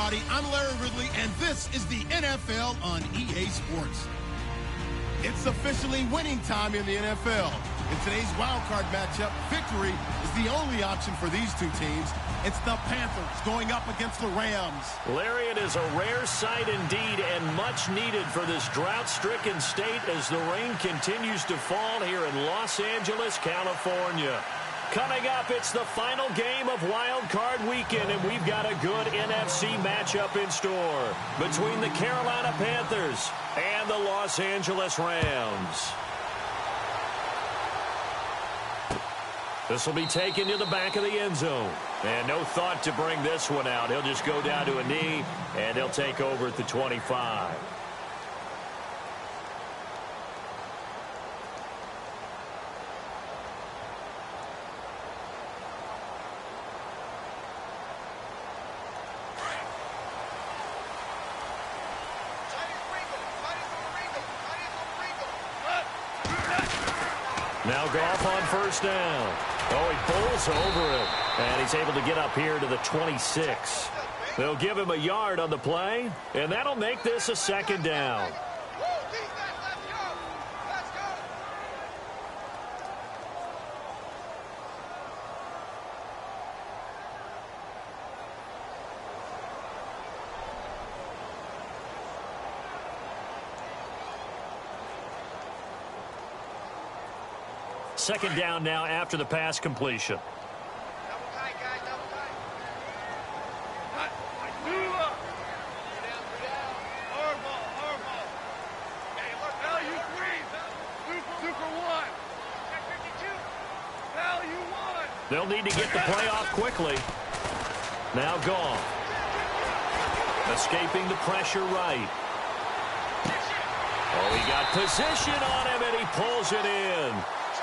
everybody. I'm Larry Ridley, and this is the NFL on EA Sports. It's officially winning time in the NFL. In today's wildcard matchup, victory is the only option for these two teams. It's the Panthers going up against the Rams. Larry, it is a rare sight indeed and much needed for this drought-stricken state as the rain continues to fall here in Los Angeles, California. Coming up, it's the final game of Wild Card Weekend, and we've got a good NFC matchup in store between the Carolina Panthers and the Los Angeles Rams. This will be taken to the back of the end zone. And no thought to bring this one out. He'll just go down to a knee, and he'll take over at the 25. Now Goff on first down. Oh, he bowls over it. And he's able to get up here to the 26. They'll give him a yard on the play, and that'll make this a second down. Second down now after the pass completion. Double tight, guys, double tight. Hardball. Hey, look, value 3. 2 for 1. 52. Value 1. They'll need to get the play off quickly. Now Goff. Escaping the pressure right. Oh, he got position on him, and he pulls it in.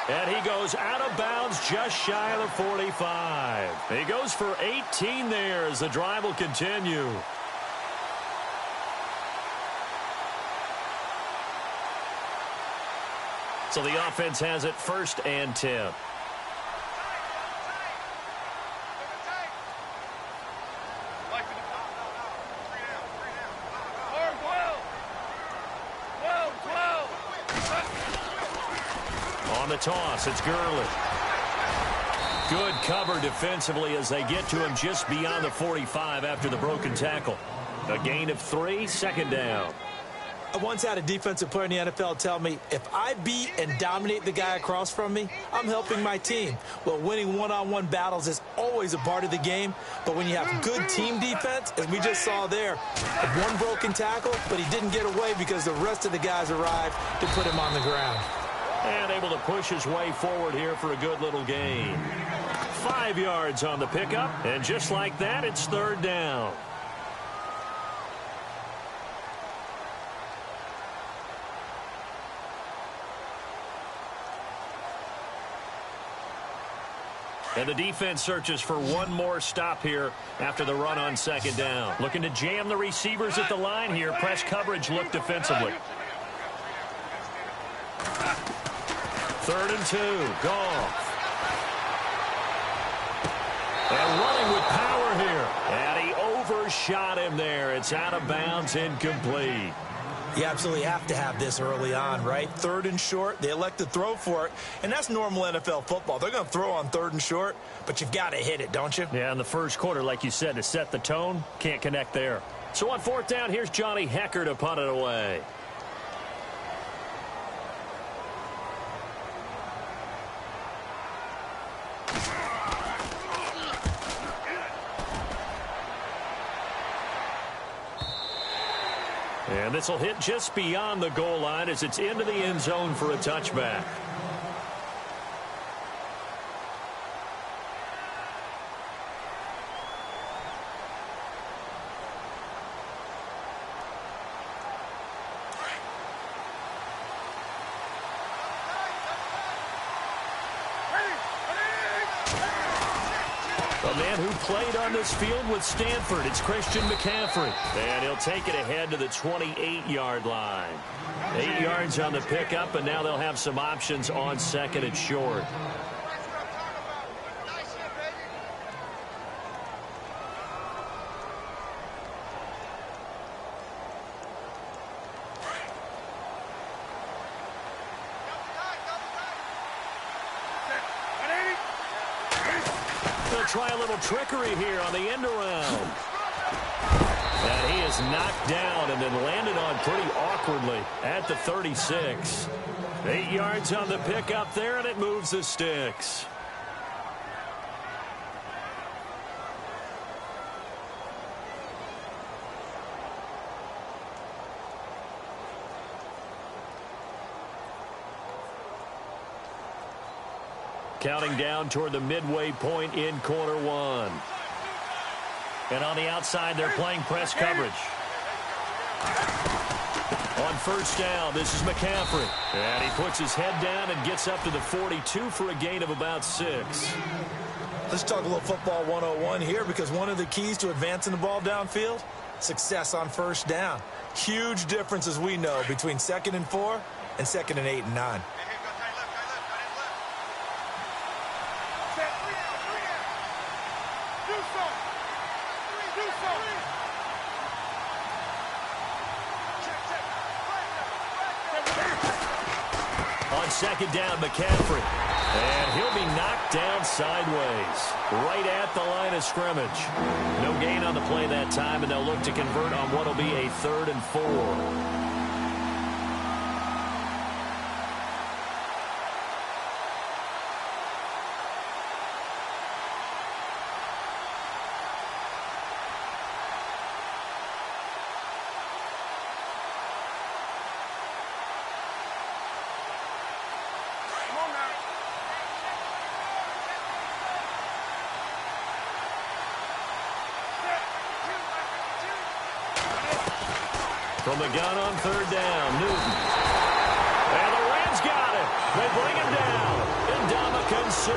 And he goes out of bounds just shy of the 45. He goes for 18 there as the drive will continue. So the offense has it first and 10. On the toss, it's Gurley. Good cover defensively as they get to him just beyond the 45 after the broken tackle. A gain of 3, second down. I once had a defensive player in the NFL tell me, if I beat and dominate the guy across from me, I'm helping my team. Well, winning one-on-one battles is always a part of the game, but when you have good team defense, as we just saw there, one broken tackle, but he didn't get away because the rest of the guys arrived to put him on the ground. And able to push his way forward here for a good little gain. 5 yards on the pickup, and just like that, it's third down. And the defense searches for one more stop here after the run on second down. Looking to jam the receivers at the line here. Press coverage look defensively. 3rd and 2. Goff. And running with power here. And he overshot him there. It's out of bounds, incomplete. You absolutely have to have this early on, right? 3rd and short, they elect to throw for it, and that's normal NFL football. They're going to throw on 3rd and short, but you've got to hit it, don't you? Yeah, in the first quarter, like you said, to set the tone, can't connect there. So on 4th down, here's Johnny Hecker to punt it away. And this will hit just beyond the goal line as it's into the end zone for a touchback. The man who played on this field with Stanford, it's Christian McCaffrey. And he'll take it ahead to the 28-yard line. 8 yards on the pickup, and now they'll have some options on second and short. They'll try a little trickery here on the end around. And he is knocked down and then landed on pretty awkwardly at the 36. 8 yards on the pickup there, and it moves the sticks. Counting down toward the midway point in quarter one. And on the outside, they're playing press coverage. On first down, this is McCaffrey. And he puts his head down and gets up to the 42 for a gain of about 6. Let's talk a little football 101 here, because one of the keys to advancing the ball downfield, success on first down. Huge difference, as we know, between 2nd and 4 and 2nd and 8 and 9. On second down, McCaffrey. And he'll be knocked down sideways, right at the line of scrimmage. No gain on the play that time, and they'll look to convert on what will be a 3rd and 4. From the gun on 3rd down, Newton. And the Rams got it. They bring him down. Ndamukong Suh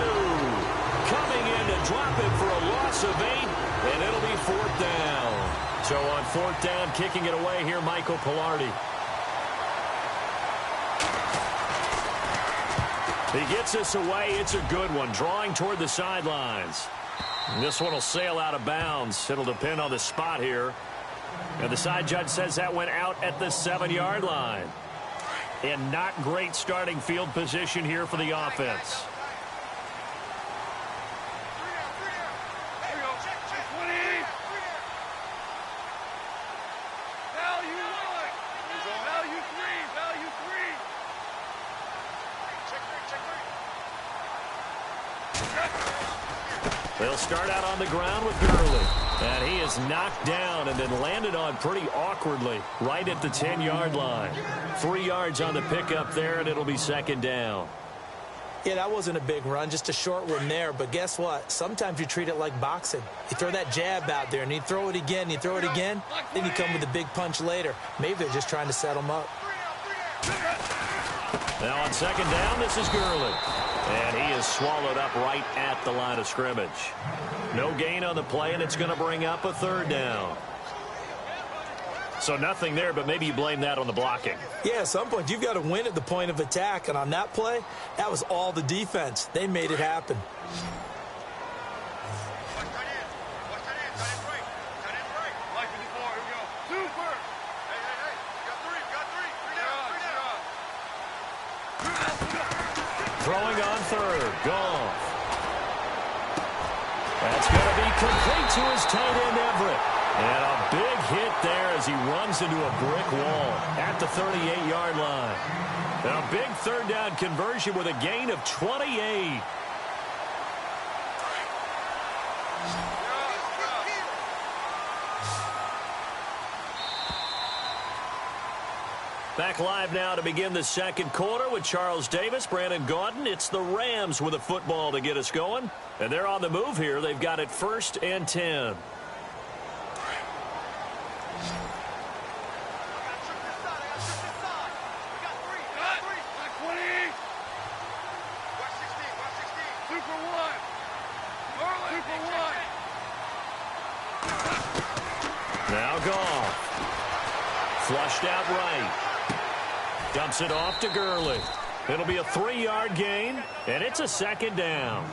coming in to drop him for a loss of 8, and it'll be 4th down. So on 4th down, kicking it away here, Michael Pilardi. He gets this away. It's a good one, drawing toward the sidelines. This one will sail out of bounds. It'll depend on the spot here. And the side judge says that went out at the 7-yard line. And not great starting field position here for the offense. They'll start out on the ground with Gurley. And he is knocked down and then landed on pretty awkwardly right at the 10-yard line. 3 yards on the pickup there, and it'll be 2nd down. Yeah, that wasn't a big run, just a short one there. But guess what? Sometimes you treat it like boxing. You throw that jab out there, and you throw it again, you throw it again, then you come with a big punch later. Maybe they're just trying to set them up. Now on 2nd down, this is Gurley. And he is swallowed up right at the line of scrimmage. No gain on the play, and it's going to bring up a 3rd down. So nothing there, but maybe you blame that on the blocking. Yeah, at some point, you've got to win at the point of attack. And on that play, that was all the defense. They made it happen. Throwing on 3rd, Goff. That's going to be complete to his tight end, Everett. And a big hit there as he runs into a brick wall at the 38-yard line. And a big 3rd down conversion with a gain of 28. Back live now to begin the 2nd quarter with Charles Davis, Brandon Gaudin. It's the Rams with a football to get us going. And they're on the move here. They've got it 1st and 10. Now Goff. Flushed out right. Dumps it off to Gurley. It'll be a 3-yard gain, and it's a 2nd down.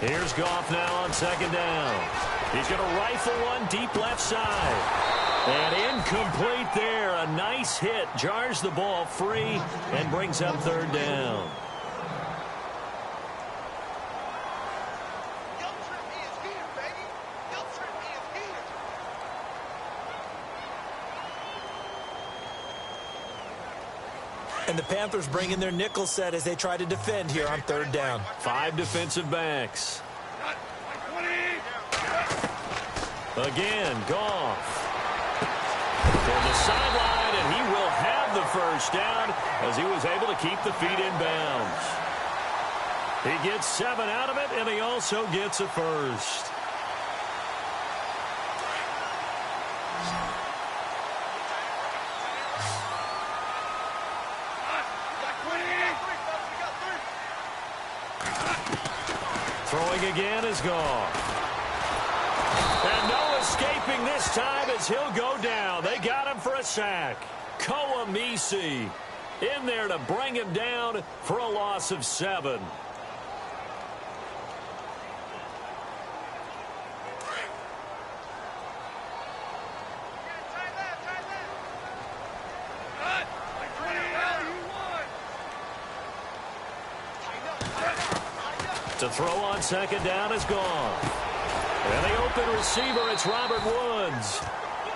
Here's Goff now on second down. He's going to rifle one deep left side. And incomplete there. A nice hit. Jars the ball free and brings up third down. And the Panthers bring in their nickel set as they try to defend here on third down. 5 defensive backs. Again, Goff. Toward the sideline, and he will have the first down as he was able to keep the feet in bounds. He gets 7 out of it, and he also gets a first. Throwing again is Goff. And no escaping this time as he'll go down. They got him for a sack. Koamisi in there to bring him down for a loss of 7. To throw on second down is Goff. And the open receiver, it's Robert Woods.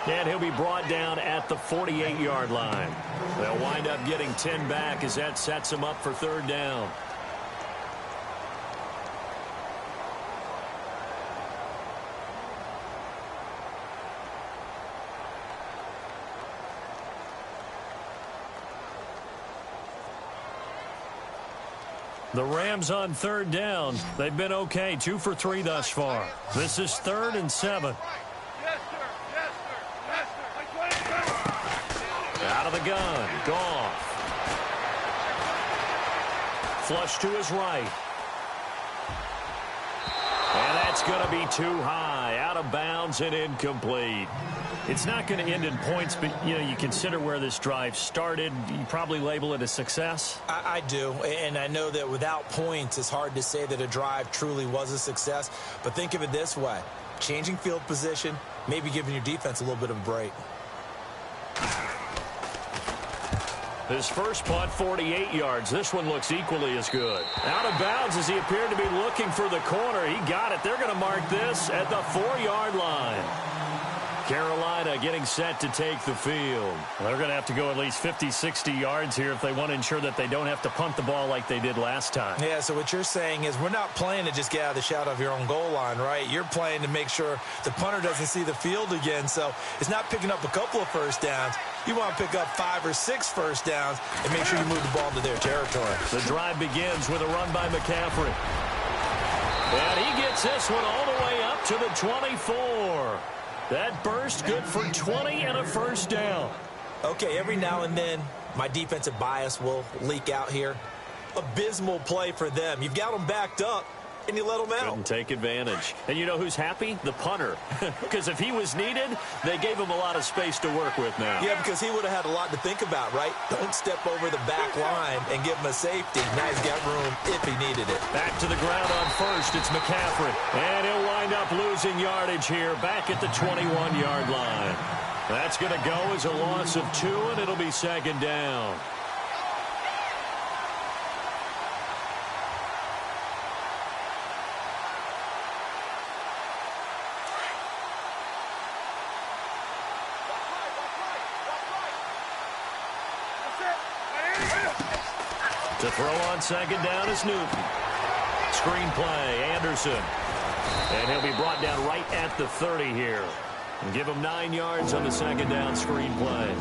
And he'll be brought down at the 48-yard line. They'll wind up getting 10 back as that sets them up for third down. The Rams on third down. They've been okay, 2 for 3 thus far. This is 3rd and 7. Out of the gun, Goff. Flush to his right. And that's going to be too high, out of bounds and incomplete. It's not going to end in points, but, you consider where this drive started. You probably label it a success. I do, and I know that without points, it's hard to say that a drive truly was a success. But think of it this way. Changing field position, maybe giving your defense a little bit of a break. His first punt, 48 yards. This one looks equally as good. Out of bounds as he appeared to be looking for the corner. He got it. They're going to mark this at the 4-yard line. Carolina getting set to take the field. They're going to have to go at least 50, 60 yards here if they want to ensure that they don't have to punt the ball like they did last time. Yeah, so what you're saying is we're not playing to just get out of the shadow of your own goal line, right? You're playing to make sure the punter doesn't see the field again. So it's not picking up a couple of first downs. You want to pick up 5 or 6 first downs and make sure you move the ball into their territory. The drive begins with a run by McCaffrey. And he gets this one all the way up to the 24. That burst good for 20 and a first down. Okay, every now and then my defensive bias will leak out here. Abysmal play for them. You've got them backed up, and you let them out. Couldn't take advantage. And you know who's happy? The punter. Because if he was needed, they gave him a lot of space to work with now. Yeah, because he would have had a lot to think about, right? Don't step over the back line and give him a safety. Now he's got room if he needed it. Back to the ground on first. It's McCaffrey. And he'll wind up losing yardage here back at the 21-yard line. That's going to go as a loss of 2, and it'll be second down. To throw on second down is Newton. Screen play, Anderson. And he'll be brought down right at the 30 here. And give him 9 yards on the second down screen play.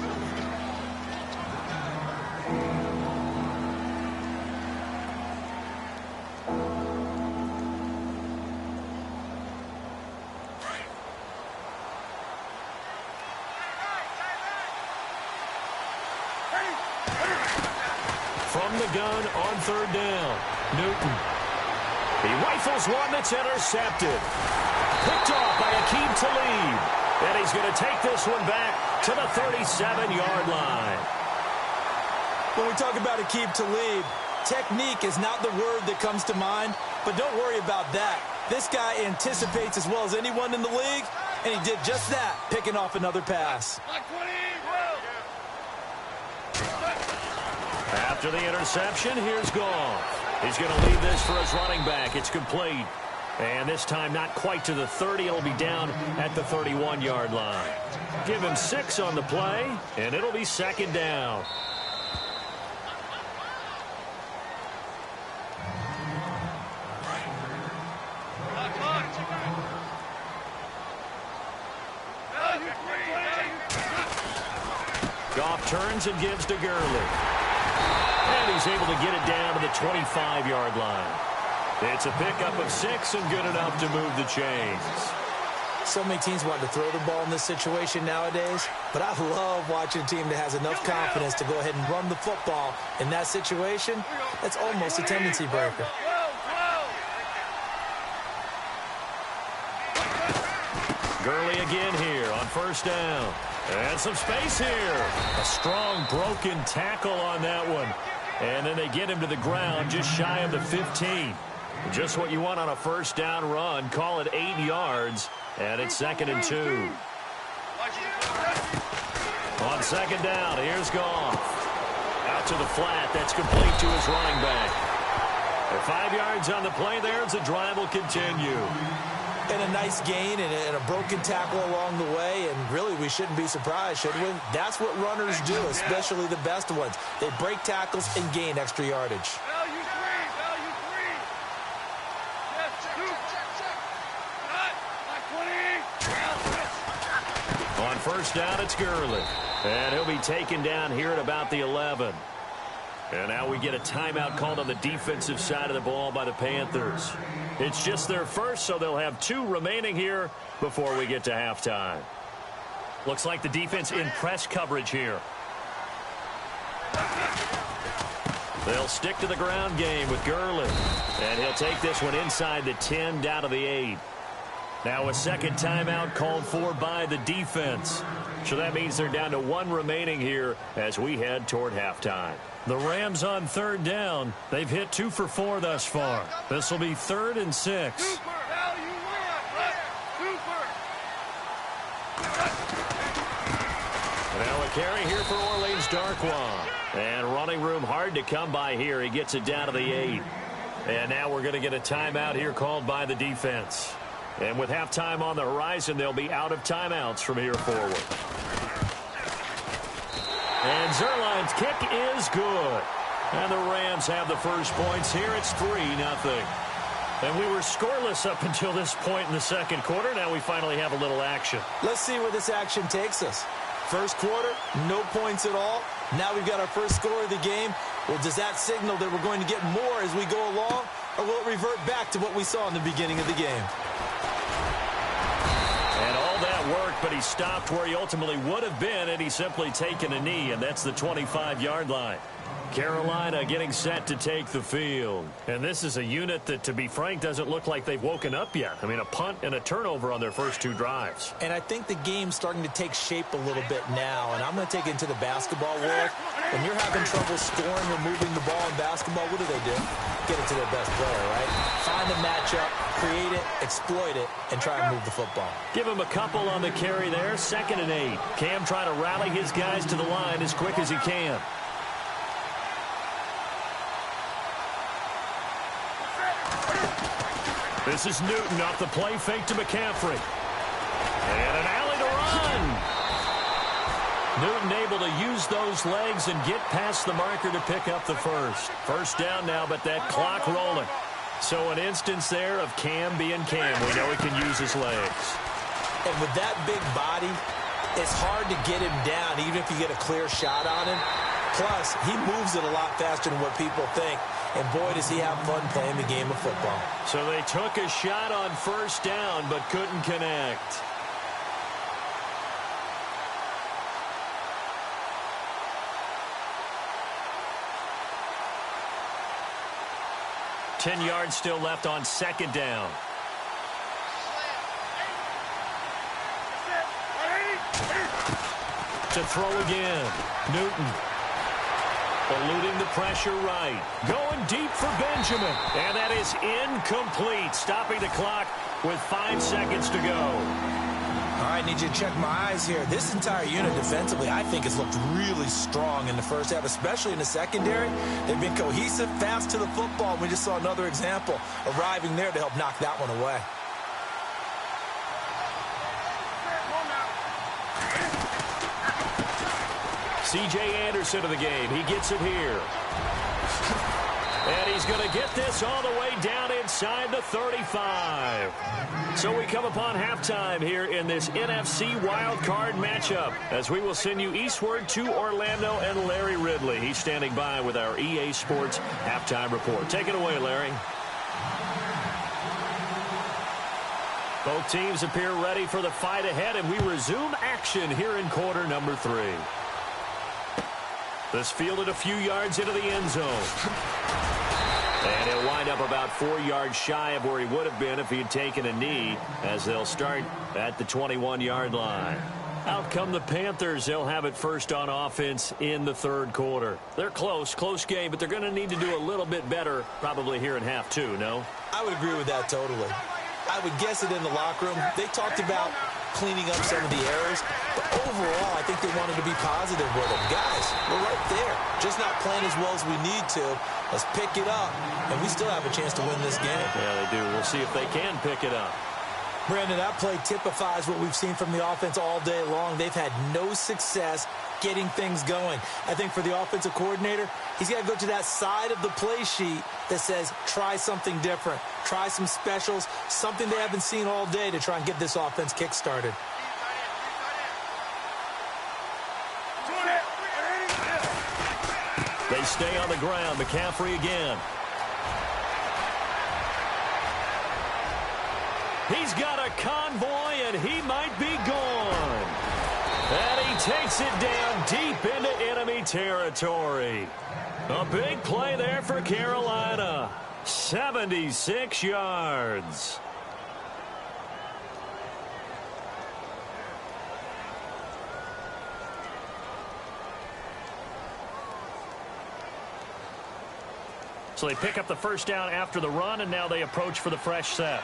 From the gun on third down, Newton. He rifles one that's intercepted. Picked off by Aqib Talib. And he's going to take this one back to the 37-yard line. When we talk about Aqib Talib, technique is not the word that comes to mind, but don't worry about that. This guy anticipates as well as anyone in the league, and he did just that, picking off another pass. After the interception, here's Goff. He's going to leave this for his running back. It's complete. And this time not quite to the 30. It'll be down at the 31-yard line. Give him 6 on the play, and it'll be second down. Goff turns and gives to Gurley. And he's able to get it down to the 25-yard line. It's a pickup of 6 and good enough to move the chains. So many teams want to throw the ball in this situation nowadays, but I love watching a team that has enough confidence to go ahead and run the football. In that situation, that's almost a tendency breaker. Gurley again here on first down. And some space here. A strong broken tackle on that one. And then they get him to the ground just shy of the 15. Just what you want on a first down run. Call it 8 yards. And it's 2nd and 2. On second down, here's Goff. Out to the flat. That's complete to his running back. And 5 yards on the play there as the drive will continue. And a nice gain and a broken tackle along the way. And really, we shouldn't be surprised, should we? That's what runners do, especially the best ones. They break tackles and gain extra yardage. On first down, it's Gurley. And he'll be taken down here at about the 11. And now we get a timeout called on the defensive side of the ball by the Panthers. It's just their first, so they'll have 2 remaining here before we get to halftime. Looks like the defense in press coverage here. They'll stick to the ground game with Gurley. And he'll take this one inside the 10 down to the 8. Now a second timeout called for by the defense. So that means they're down to 1 remaining here as we head toward halftime. The Rams on third down. They've hit 2 for 4 thus far. This will be 3rd and 6. Now a carry here for Orleans Darkwa. And running room hard to come by here. He gets it down to the 8. And now we're going to get a timeout here called by the defense. And with halftime on the horizon, they'll be out of timeouts from here forward. And Zerline's kick is good. And the Rams have the first points here. It's 3-0. And we were scoreless up until this point in the second quarter. Now we finally have a little action. Let's see where this action takes us. First quarter, no points at all. Now we've got our first score of the game. Well, does that signal that we're going to get more as we go along? Or will it revert back to what we saw in the beginning of the game? And all that work, but he stopped where he ultimately would have been had he simply taken a knee, and that's the 25-yard line. Carolina getting set to take the field. And this is a unit that, to be frank, doesn't look like they've woken up yet. I mean, a punt and a turnover on their first 2 drives. And I think the game's starting to take shape a little bit now. And I'm going to take it into the basketball world. When you're having trouble scoring or moving the ball in basketball, what do? Get it to their best player, right? Find a matchup, create it, exploit it, and try and move the football. Give him a couple on the carry there. 2nd and 8. Cam trying to rally his guys to the line as quick as he can. This is Newton off the play fake to McCaffrey. And an alley to run. Newton able to use those legs and get past the marker to pick up the first. First down now, but that clock rolling. So an instance there of Cam being Cam. We know he can use his legs. And with that big body, it's hard to get him down, even if you get a clear shot on him. Plus, he moves it a lot faster than what people think. And boy, does he have fun playing the game of football. So they took a shot on first down, but couldn't connect. Ten yards still left on second down. To throw again. Newton. Eluding the pressure right. Going deep for Benjamin. And that is incomplete. Stopping the clock with 5 seconds to go. All right, need you to check my eyes here. This entire unit defensively, I think, has looked really strong in the first half, especially in the secondary. They've been cohesive, fast to the football. We just saw another example arriving there to help knock that one away. C.J. Anderson of the game. He gets it here. And he's going to get this all the way down inside the 35. So we come upon halftime here in this NFC wildcard matchup as we will send you eastward to Orlando and Larry Ridley. He's standing by with our EA Sports halftime report. Take it away, Larry. Both teams appear ready for the fight ahead, and we resume action here in quarter number 3. This fielded a few yards into the end zone. And he'll wind up about 4 yards shy of where he would have been if he had taken a knee, as they'll start at the 21-yard line. Out come the Panthers. They'll have it first on offense in the third quarter. They're close game, but they're going to need to do a little bit better probably here in half 2, no? I would agree with that totally. I would guess it in the locker room. They talked about cleaning up some of the errors, but overall, I think they wanted to be positive with them. Guys, we're right there. Just not playing as well as we need to. Let's pick it up, and we still have a chance to win this game. Yeah, they do. We'll see if they can pick it up. Brandon, that play typifies what we've seen from the offense all day long. They've had no success getting things going. I think for the offensive coordinator, he's got to go to that side of the play sheet that says, try something different. Try some specials, something they haven't seen all day to try and get this offense kick-started. They stay on the ground. McCaffrey again. He's got a convoy, and he might be gone. And he takes it down deep into enemy territory. A big play there for Carolina. 76 yards. So they pick up the first down after the run, and now they approach for the fresh set.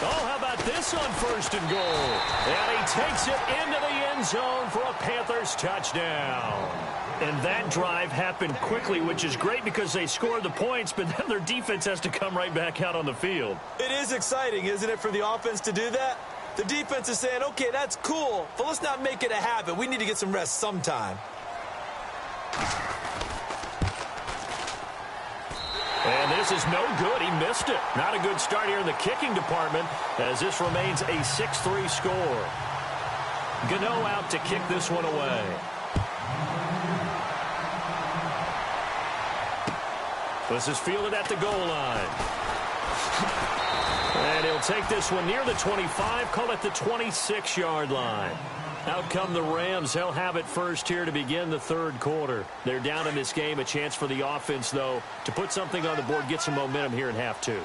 Oh, how about this on first and goal? And he takes it into the end zone for a Panthers touchdown. And that drive happened quickly, which is great because they scored the points, but then their defense has to come right back out on the field. It is exciting, isn't it, for the offense to do that? The defense is saying, okay, that's cool, but let's not make it a habit. We need to get some rest sometime. And this is no good. He missed it. Not a good start here in the kicking department as this remains a 6-3 score. Gano out to kick this one away. This is fielded at the goal line. And he'll take this one near the 25, call it the 26-yard line. Out come the Rams. They'll have it first here to begin the third quarter. They're down in this game. A chance for the offense, though, to put something on the board, get some momentum here in half 2.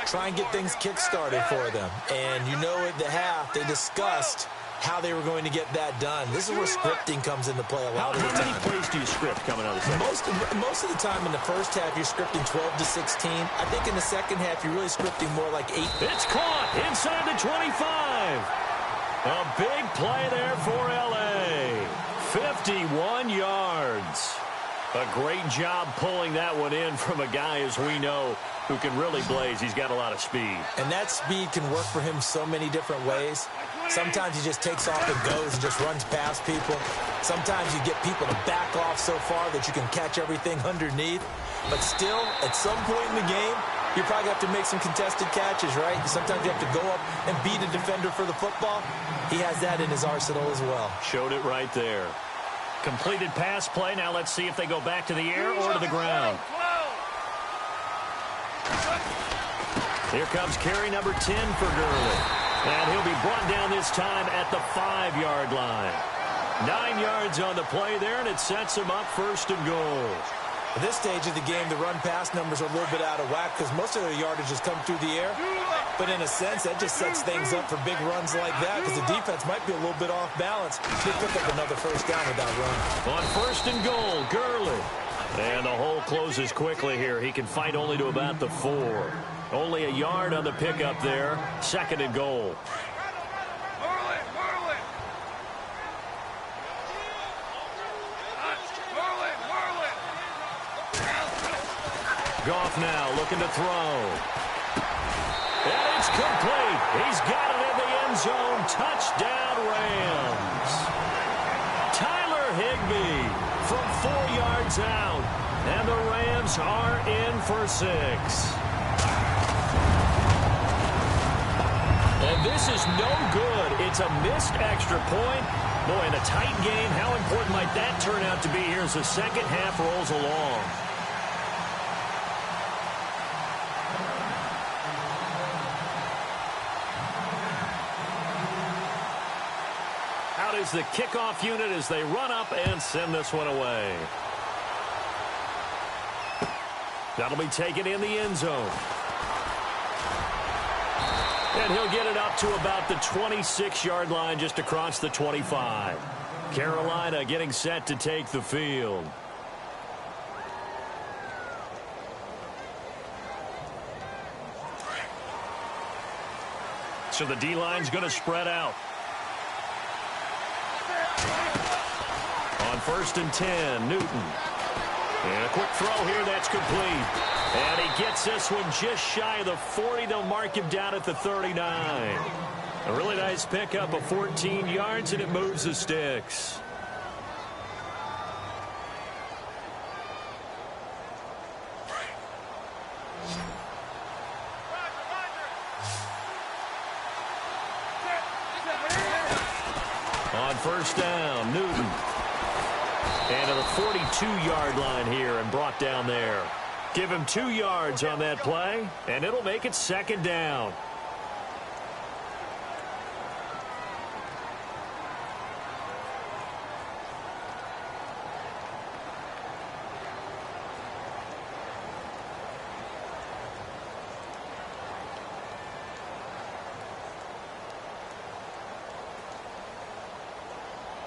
Try and get things kick-started for them. And you know at the half, they discussed how they were going to get that done. This is where scripting comes into play a lot of the time. How many plays do you script coming out of the second? Most of the time in the first half, you're scripting 12 to 16. I think in the second half, you're really scripting more like 8. It's caught inside the 25. A big play there for L.A. 51 yards. A great job pulling that one in from a guy, as we know, who can really blaze. He's got a lot of speed. And that speed can work for him so many different ways. Sometimes he just takes off and goes and just runs past people. Sometimes you get people to back off so far that you can catch everything underneath. But still, at some point in the game, you probably have to make some contested catches, right? Sometimes you have to go up and beat a defender for the football. He has that in his arsenal as well. Showed it right there. Completed pass play. Now let's see if they go back to the air or to the ground. Here comes carry number 10 for Gurley. And he'll be brought down this time at the 5-yard line. 9 yards on the play there, and it sets him up first and goal. At this stage of the game, the run-pass numbers are a little bit out of whack because most of their yardage has come through the air. But in a sense, that just sets things up for big runs like that because the defense might be a little bit off balance. They pick up another first down with that run. On first and goal, Gurley. And the hole closes quickly here. He can fight only to about the 4. Only a yard on the pickup there. Second and goal. Goff now looking to throw. And it's complete. He's got it in the end zone. Touchdown, Rams. Tyler Higbee from 4 yards out. And the Rams are in for 6. And this is no good. It's a missed extra point. Boy, in a tight game, how important might that turn out to be here as the second half rolls along? Out is the kickoff unit as they run up and send this one away. That'll be taken in the end zone. And he'll get it up to about the 26-yard line just across the 25. Carolina getting set to take the field. So the D-line's going to spread out. On first and 10, Newton. And a quick throw here, that's complete. And he gets this one just shy of the 40. They'll mark him down at the 39. A really nice pickup of 14 yards, and it moves the sticks. On first down, Newton. And to the 42-yard line here and brought down there. Give him 2 yards on that play, and it'll make it second down.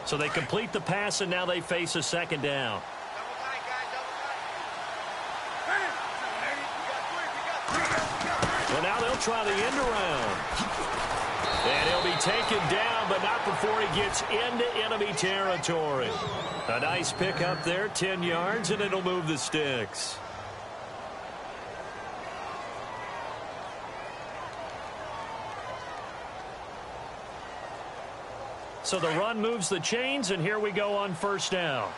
So they complete the pass, and now they face a second down. Well, now they'll try the end around. And he'll be taken down, but not before he gets into enemy territory. A nice pick up there, 10 yards, and it'll move the sticks. So the run moves the chains, and here we go on first down.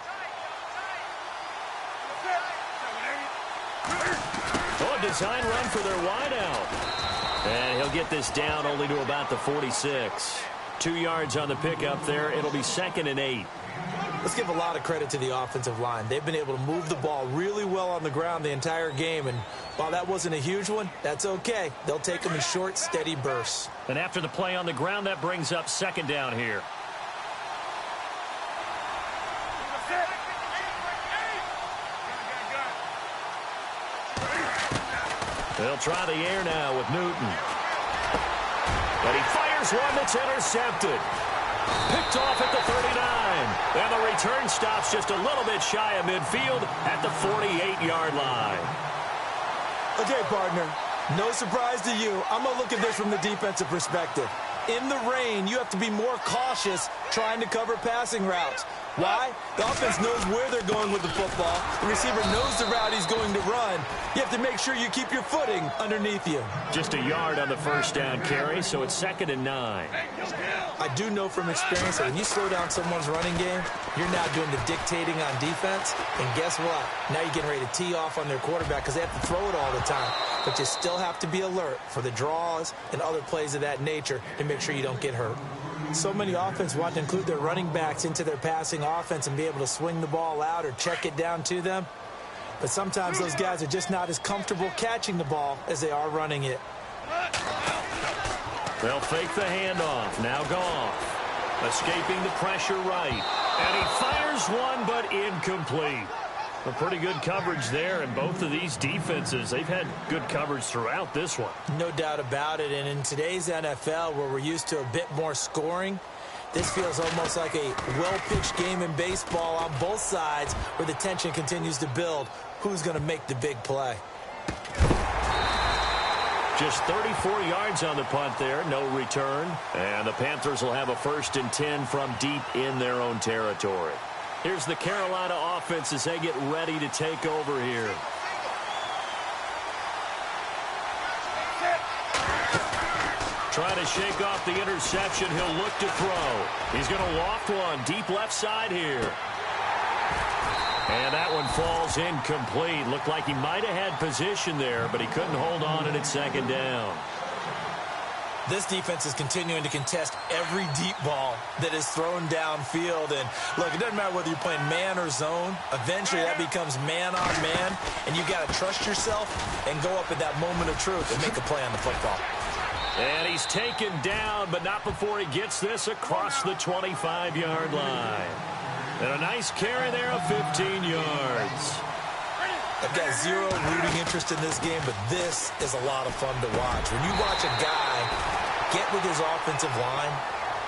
Oh, a design run for their wideout. And he'll get this down only to about the 46. 2 yards on the pickup there. It'll be second and 8. Let's give a lot of credit to the offensive line. They've been able to move the ball really well on the ground the entire game. And while that wasn't a huge one, that's okay. They'll take them in short, steady bursts. And after the play on the ground, that brings up second down here. They'll try the air now with Newton. And he fires one that's intercepted. Picked off at the 39. And the return stops just a little bit shy of midfield at the 48-yard line. Okay, partner, no surprise to you. I'm going to look at this from the defensive perspective. In the rain, you have to be more cautious trying to cover passing routes. Why? The offense knows where they're going with the football. The receiver knows the route he's going to run. You have to make sure you keep your footing underneath you. Just a yard on the first down carry, so it's second and 9. I do know from experience that when you slow down someone's running game, you're now doing the dictating on defense. And guess what? Now you're getting ready to tee off on their quarterback because they have to throw it all the time. But you still have to be alert for the draws and other plays of that nature to make sure you don't get hurt. So many offenses want to include their running backs into their passing offense and be able to swing the ball out or check it down to them. But sometimes those guys are just not as comfortable catching the ball as they are running it. They'll fake the handoff. Now Goff. Escaping the pressure right. And he fires one, but incomplete. A pretty good coverage there, and both of these defenses, they've had good coverage throughout this one. No doubt about it, and in today's NFL, where we're used to a bit more scoring, this feels almost like a well-pitched game in baseball on both sides where the tension continues to build. Who's going to make the big play? Just 34 yards on the punt there, no return. And the Panthers will have a 1st and 10 from deep in their own territory. Here's the Carolina offense as they get ready to take over here. Trying to shake off the interception. He'll look to throw. He's going to loft one deep left side here. And that one falls incomplete. Looked like he might have had position there, but he couldn't hold on at 2nd down. This defense is continuing to contest every deep ball that is thrown downfield. And, look, it doesn't matter whether you're playing man or zone. Eventually, that becomes man on man, and you got to trust yourself and go up at that moment of truth and make a play on the football. And he's taken down, but not before he gets this across the 25-yard line. And a nice carry there of 15 yards. I've got zero rooting interest in this game, but this is a lot of fun to watch. When you watch a guy get with his offensive line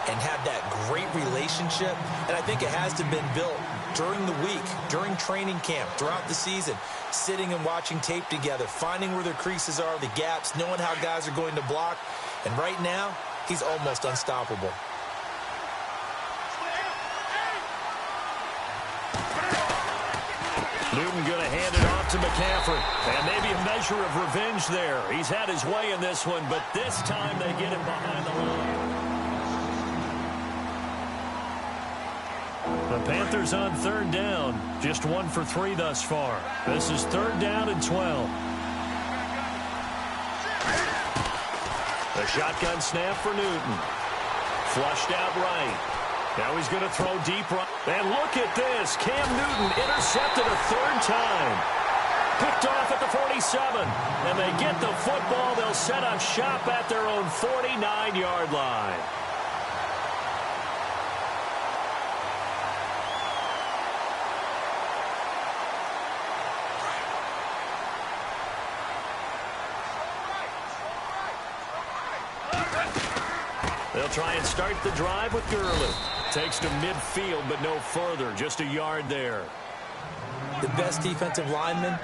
and have that great relationship, and I think it has to have been built during the week, during training camp, throughout the season, sitting and watching tape together, finding where their creases are, the gaps, knowing how guys are going to block. And right now, he's almost unstoppable. Newton going to hand it off to McCaffrey. And maybe a measure of revenge there. He's had his way in this one, but this time they get him behind the line. The Panthers on 3rd down. Just 1 for 3 thus far. This is 3rd down and 12. The shotgun snap for Newton. Flushed out right. Now he's going to throw deep right. And look at this. Cam Newton intercepted a 3rd time. Picked off at the 47. And they get the football. They'll set up shop at their own 49-yard line. They'll try and start the drive with Gurley. Takes to midfield, but no further. Just a yard there. The best defensive linemen,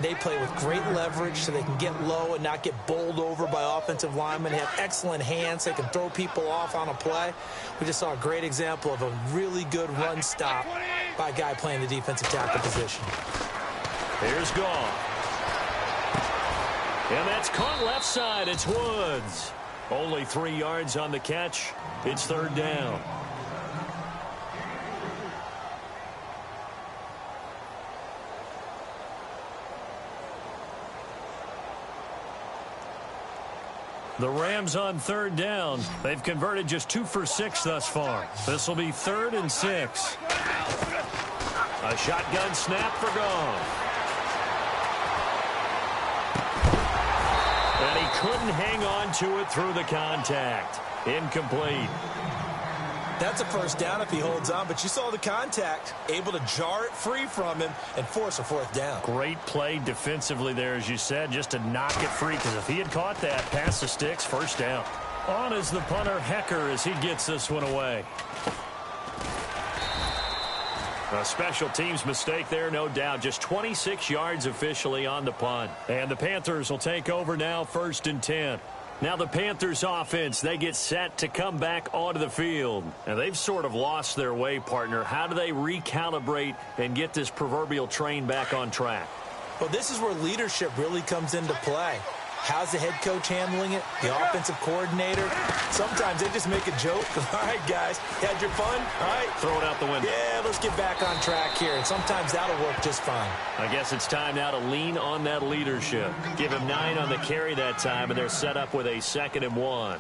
they play with great leverage so they can get low and not get bowled over by offensive linemen. They have excellent hands. They can throw people off on a play. We just saw a great example of a really good run stop by a guy playing the defensive tackle position. Here's Goff. And that's caught left side. It's Woods. Only 3 yards on the catch. It's 3rd down. The Rams on 3rd down. They've converted just 2 for 6 thus far. This will be 3rd and 6. A shotgun snap for Goff. And he couldn't hang on to it through the contact. Incomplete. That's a 1st down if he holds on, but you saw the contact, able to jar it free from him and force a 4th down. Great play defensively there, as you said, just to knock it free, because if he had caught that, past the sticks, 1st down. On is the punter, Hecker, as he gets this one away. A special teams mistake there, no doubt. Just 26 yards officially on the punt. And the Panthers will take over now, 1st and 10. Now the Panthers offense, they get set to come back onto the field. And they've sort of lost their way, partner. How do they recalibrate and get this proverbial train back on track? Well, this is where leadership really comes into play. How's the head coach handling it? The offensive coordinator? Sometimes they just make a joke. All right, guys, had your fun? All right. Throw it out the window. Yeah, let's get back on track here. And sometimes that'll work just fine. I guess it's time now to lean on that leadership. Give him 9 on the carry that time, and they're set up with a 2nd and 1.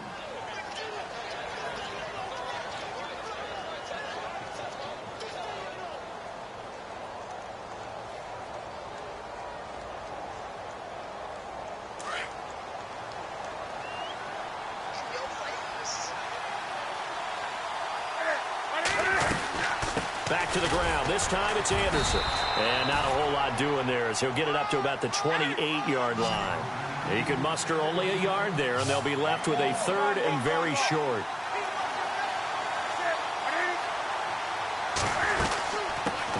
Back to the ground. This time it's Anderson. And not a whole lot doing there as he'll get it up to about the 28-yard line. He could muster only a yard there, and they'll be left with a third and very short.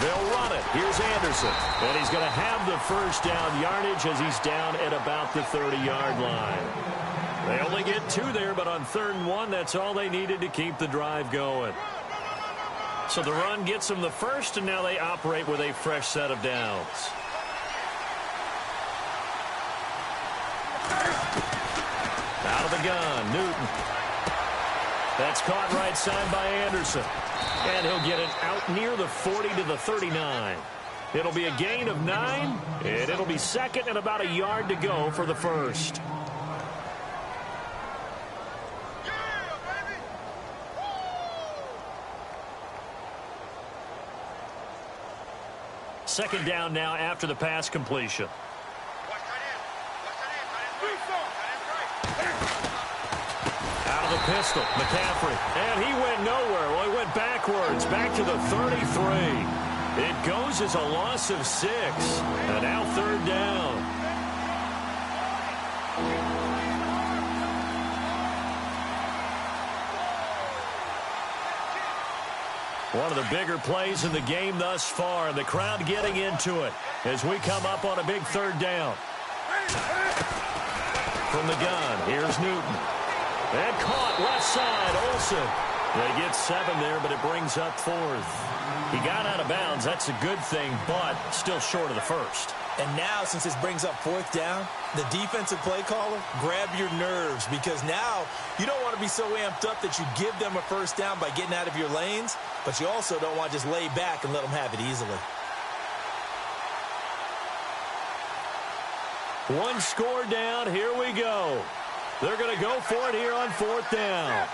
They'll run it. Here's Anderson. And he's going to have the first down yardage as he's down at about the 30-yard line. They only get 2 there, but on 3rd and 1, that's all they needed to keep the drive going. So the run gets them the first, and now they operate with a fresh set of downs. Out of the gun, Newton. That's caught right side by Anderson. And he'll get it out near the 40 to the 39. It'll be a gain of 9, and it'll be second and about a yard to go for the first. Second down now after the pass completion. Out of the pistol, McCaffrey. And he went nowhere. Well, he went backwards, back to the 33. It goes as a loss of 6. And now 3rd down. One of the bigger plays in the game thus far, and the crowd getting into it as we come up on a big 3rd down. From the gun, here's Newton. And caught left side, Olsen. They get 7 there, but it brings up 4th. He got out of bounds. That's a good thing, but still short of the first. And now, since this brings up 4th down, the defensive play caller, grab your nerves, because now you don't want to be so amped up that you give them a first down by getting out of your lanes, but you also don't want to just lay back and let them have it easily. One score down. Here we go. They're going to go for it here on 4th down.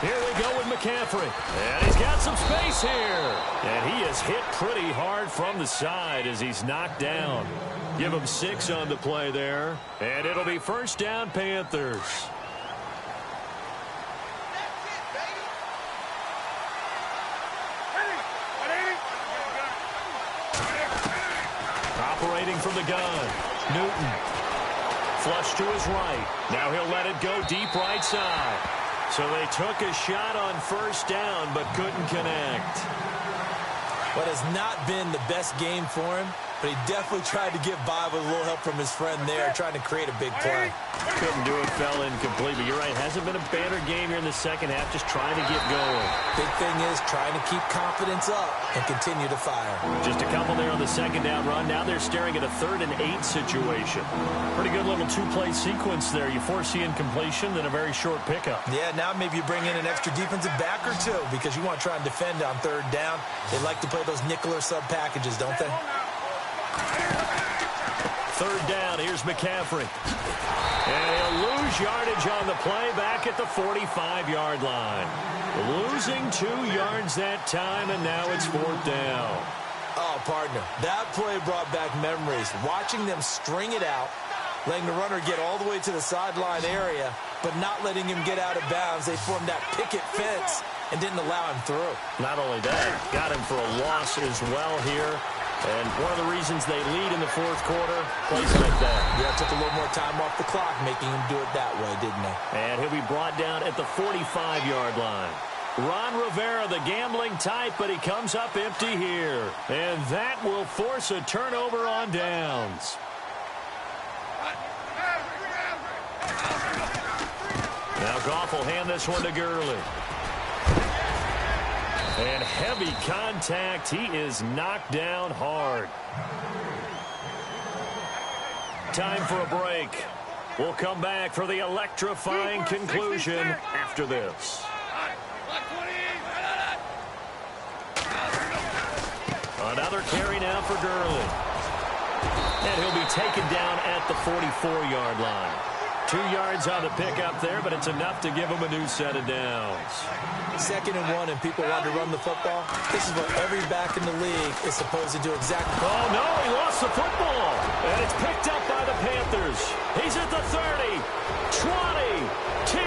Here we go with McCaffrey. And he's got some space here. And he is hit pretty hard from the side as he's knocked down. Give him 6 on the play there. And it'll be first down, Panthers. Operating from the gun, Newton. Flush to his right. Now he'll let it go deep right side. So they took a shot on first down, but couldn't connect. What has not been the best game for him, but he definitely tried to get by with a little help from his friend there, trying to create a big play. Couldn't do it, fell incomplete, but you're right. Hasn't been a banner game here in the second half, just trying to get going. Big thing is trying to keep confidence up and continue to fire. Just a couple there on the second down run. Now they're staring at a 3rd and 8 situation. Pretty good little 2-play sequence there. You force the incompletion, then a very short pickup. Yeah, now maybe you bring in an extra defensive back or 2 because you want to try and defend on 3rd down. They like to play those nickel or sub packages, don't they? 3rd down, here's McCaffrey. And he'll lose yardage on the play back at the 45-yard line. Losing 2 yards that time, and now it's 4th down. Oh, partner, that play brought back memories. Watching them string it out, letting the runner get all the way to the sideline area, but not letting him get out of bounds. They formed that picket fence and didn't allow him through. Not only that, got him for a loss as well here. And one of the reasons they lead in the 4th quarter, plays like that. Yeah, took a little more time off the clock, making him do it that way, didn't they? And he'll be brought down at the 45-yard line. Ron Rivera, the gambling type, but he comes up empty here. And that will force a turnover on downs. Now Goff will hand this one to Gurley. And heavy contact. He is knocked down hard. Time for a break. We'll come back for the electrifying conclusion after this. Another carry now for Gurley. And he'll be taken down at the 44-yard line. 2 yards on the pickup there, but it's enough to give him a new set of downs. 2nd and 1, and people want to run the football. This is what every back in the league is supposed to do exactly. Oh, no, he lost the football. And it's picked up by the Panthers. He's at the 30, 20, 10,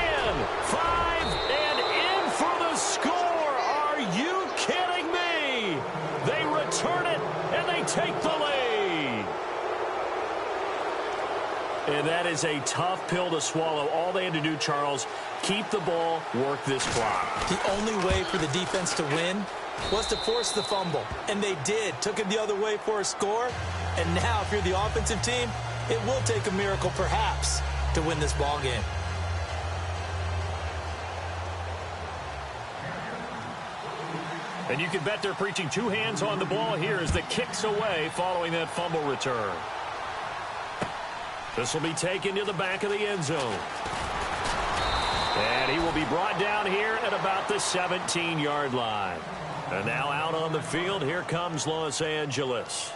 5, and in for that is a tough pill to swallow. All they had to do, Charles, keep the ball, work this clock. The only way for the defense to win was to force the fumble, and they did. Took it the other way for a score, and now if you're the offensive team, it will take a miracle perhaps to win this ball game. And you can bet they're preaching two hands on the ball here as the kick's away following that fumble return. This will be taken to the back of the end zone. And he will be brought down here at about the 17-yard line. And now out on the field, here comes Los Angeles.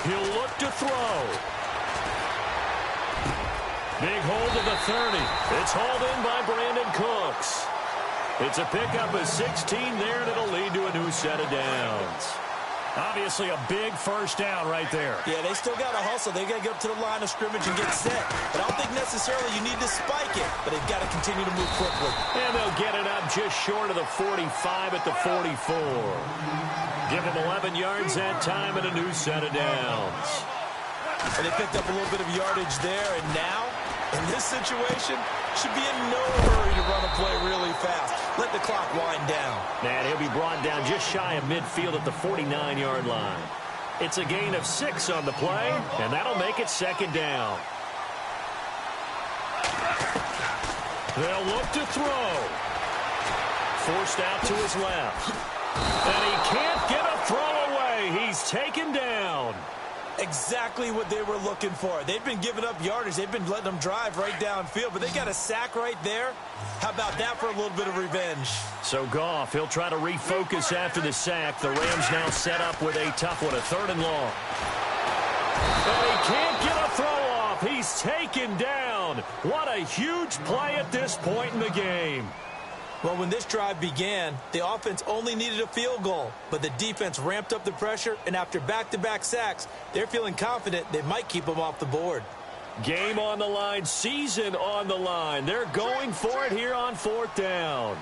He'll look to throw. Big hold of the 30. It's hauled in by Brandon Cooks. It's a pickup of 16 there, and it'll lead to a new set of downs. Obviously a big first down right there. Yeah, they still got to hustle. They got to get up to the line of scrimmage and get set. But I don't think necessarily you need to spike it, but they've got to continue to move quickly. And they'll get it up just short of the 45 at the 44. Give them 11 yards that time and a new set of downs. And they picked up a little bit of yardage there, and now, in this situation, should be in no hurry to run a play really fast. Let the clock wind down. And he'll be brought down just shy of midfield at the 49-yard line. It's a gain of 6 on the play, and that'll make it second down. They'll look to throw. Forced out to his left. And he can't get a throw away. He's taken down. Exactly what they were looking for. They've been giving up yardage. They've been letting them drive right downfield, but they got a sack right there. How about that for a little bit of revenge? So Goff, he'll try to refocus after the sack. The Rams now set up with a tough one, a 3rd and long. And he can't get a throw off. He's taken down. What a huge play at this point in the game. Well, when this drive began, the offense only needed a field goal, but the defense ramped up the pressure, and after back-to-back sacks, they're feeling confident they might keep them off the board. Game on the line, season on the line. They're going for it here on 4th down.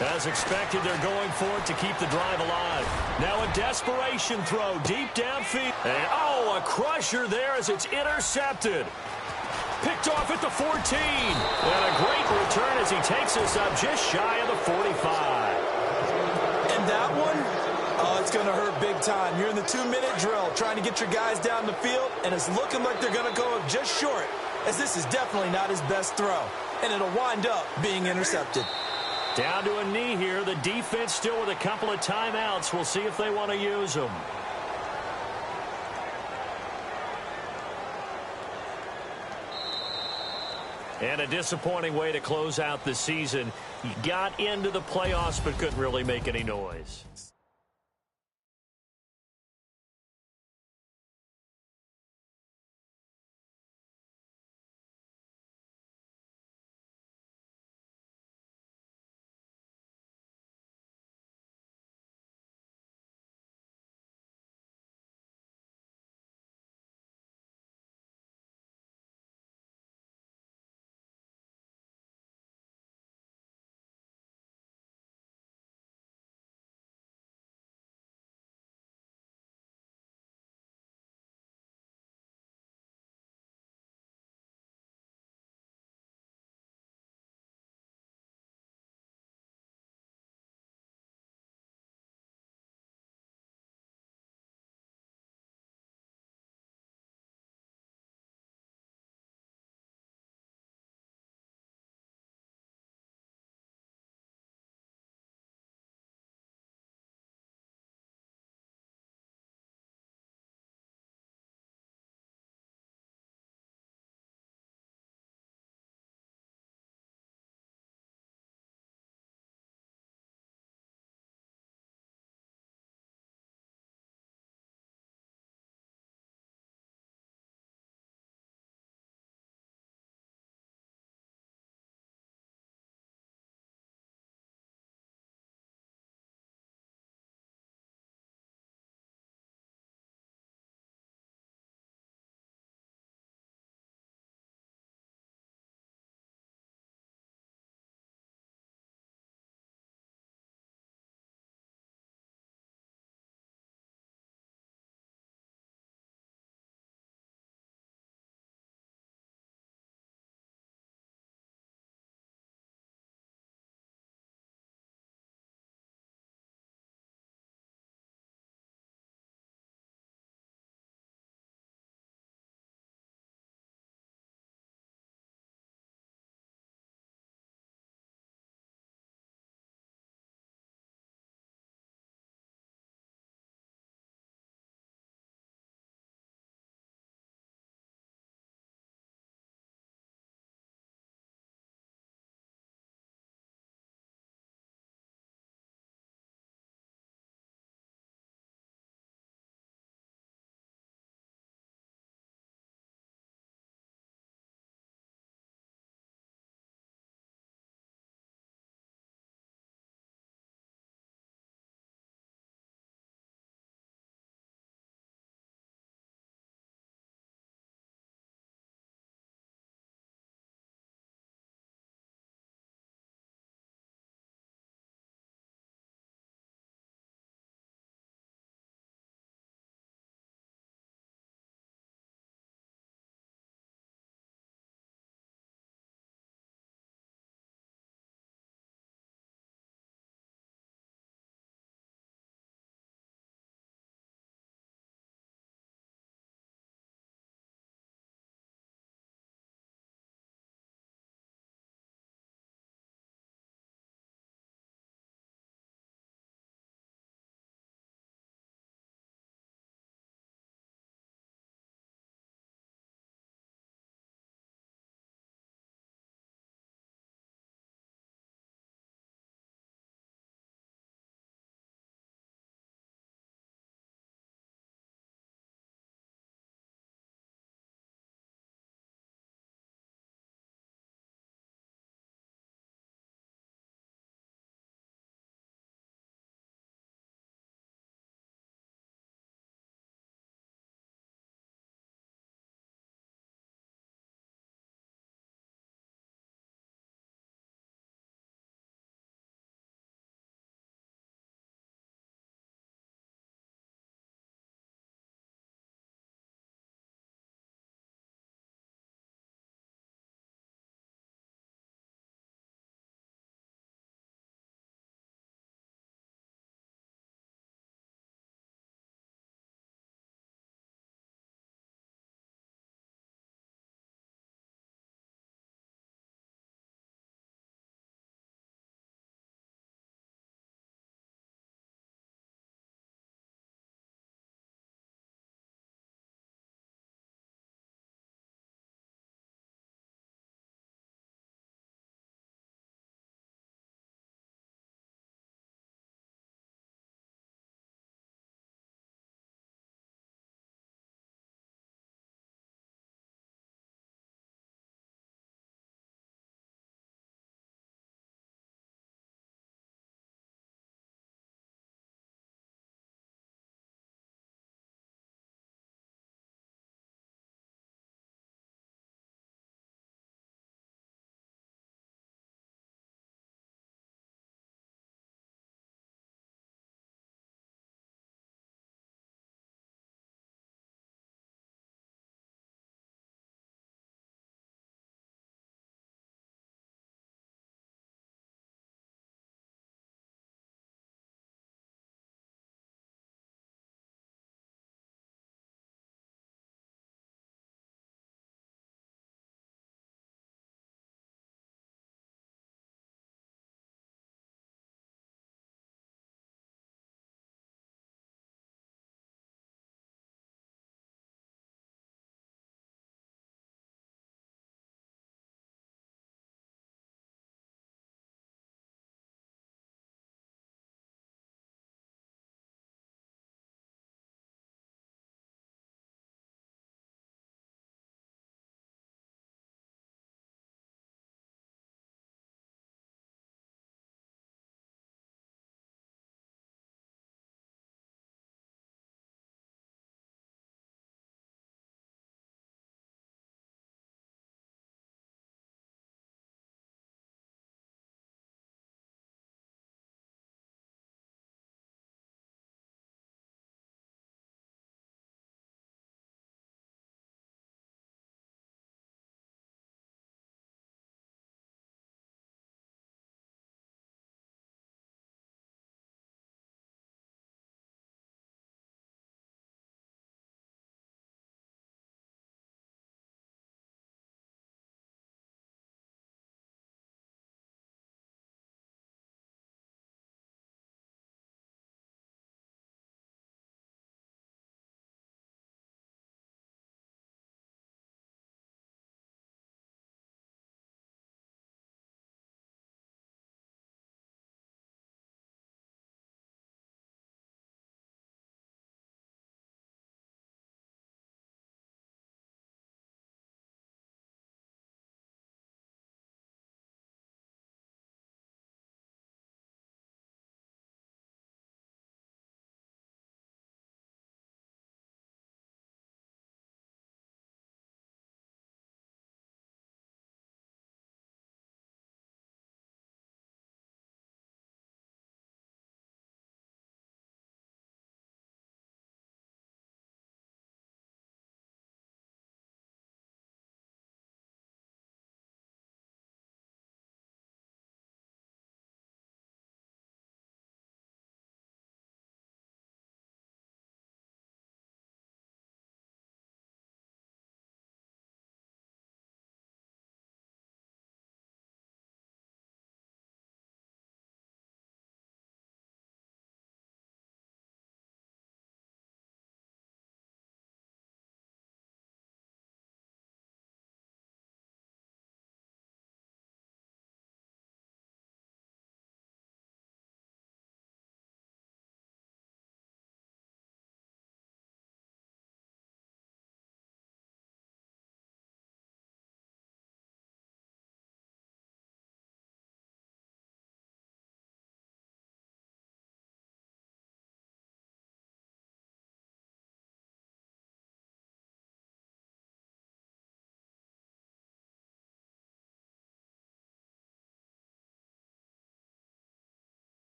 As expected, they're going for it to keep the drive alive. Now a desperation throw deep downfield. And, oh, a crusher there as it's intercepted. Picked off at the 14. And a great return as he takes us up just shy of the 45. And that one, oh, it's going to hurt big time. You're in the 2-minute drill trying to get your guys down the field, and it's looking like they're going to go up just short, as this is definitely not his best throw. And it'll wind up being intercepted. Down to a knee here. The defense still with a couple of timeouts. We'll see if they want to use them. And a disappointing way to close out the season. You got into the playoffs but couldn't really make any noise.